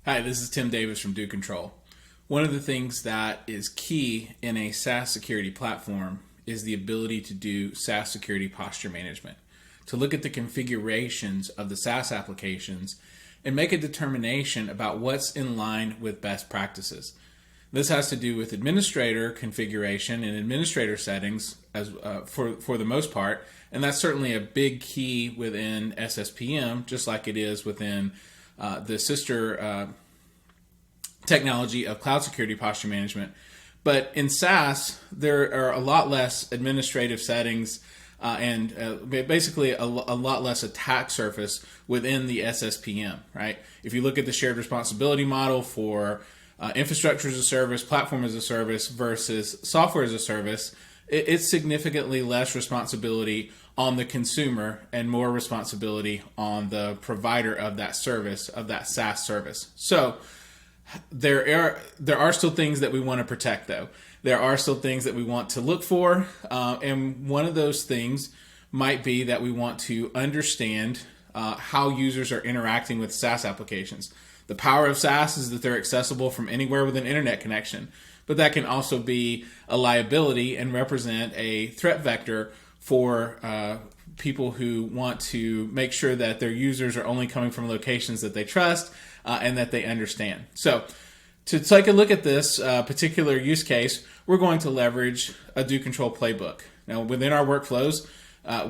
Hi, this is Tim Davis from DoControl. One of the things that is key in a SaaS security platform is the ability to do SaaS security posture management, to look at the configurations of the SaaS applications and make a determination about what's in line with best practices. This has to do with administrator configuration and administrator settings as for the most part, and that's certainly a big key within SSPM, just like it is within the sister technology of cloud security posture management. But in SaaS, there are a lot less administrative settings and basically a lot less attack surface within the SSPM, right? If you look at the shared responsibility model for infrastructure as a service, platform as a service versus software as a service, it's significantly less responsibility on the consumer and more responsibility on the provider of that service, of that SaaS service. So there are still things that we want to protect, though. There are still things that we want to look for, and one of those things might be that we want to understand how users are interacting with SaaS applications. The power of SaaS is that they're accessible from anywhere with an internet connection, but that can also be a liability and represent a threat vector for people who want to make sure that their users are only coming from locations that they trust and that they understand. So to take a look at this particular use case, we're going to leverage a DoControl playbook. Now, within our workflows,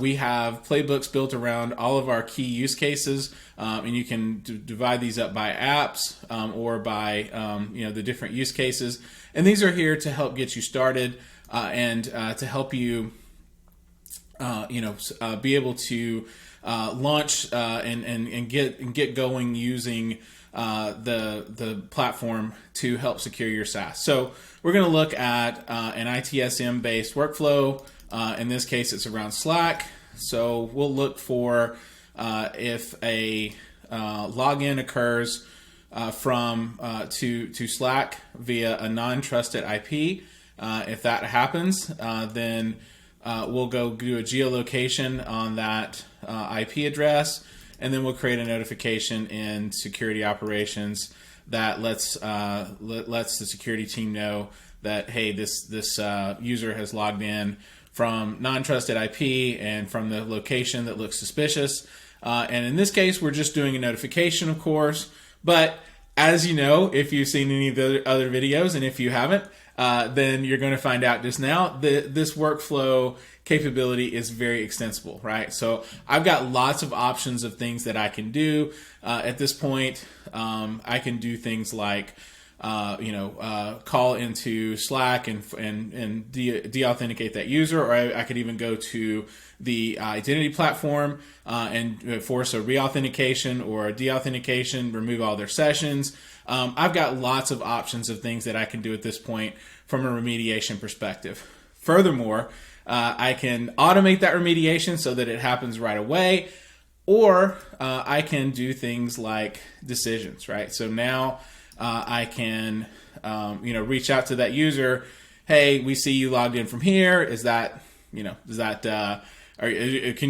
we have playbooks built around all of our key use cases, and you can divide these up by apps or by the different use cases. And these are here to help get you started and to help you be able to launch and get going using the platform to help secure your SaaS. So we're going to look at an ITSM based workflow. In this case, it's around Slack. So we'll look for if a login occurs from to Slack via a non-trusted IP. If that happens, then we'll go do a geolocation on that IP address, and then we'll create a notification in security operations that lets the security team know that, hey, this user has logged in from non-trusted IP and from the location that looks suspicious. And in this case, we're just doing a notification, of course. But as you know, if you've seen any of the other videos, and if you haven't, then you're going to find out just now that this workflow capability is very extensible, right? So I've got lots of options of things that I can do. At this point, I can do things like call into Slack and de-authenticate that user, or I could even go to the identity platform and force a re-authentication or a de-authentication, remove all their sessions. I've got lots of options of things that I can do at this point from a remediation perspective. Furthermore, I can automate that remediation so that it happens right away, or I can do things like decisions, right? So now I can, reach out to that user. Hey, we see you logged in from here. Can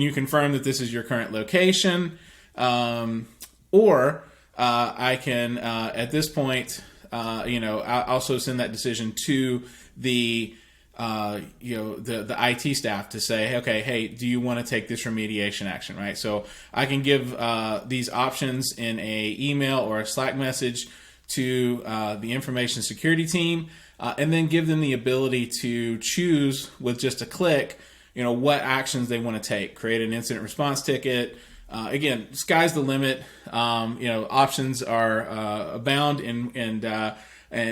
you confirm that this is your current location? Or I can, at this point, also send that decision to the IT staff to say, okay, hey, do you want to take this remediation action, right? So I can give these options in a email or a Slack message to the information security team, and then give them the ability to choose with just a click, what actions they want to take. Create an incident response ticket. Again, sky's the limit. Options are abound and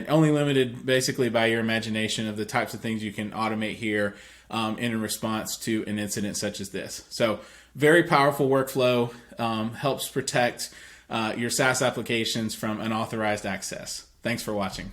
only limited basically by your imagination of the types of things you can automate here in response to an incident such as this. So very powerful workflow, helps protect your SaaS applications from unauthorized access. Thanks for watching.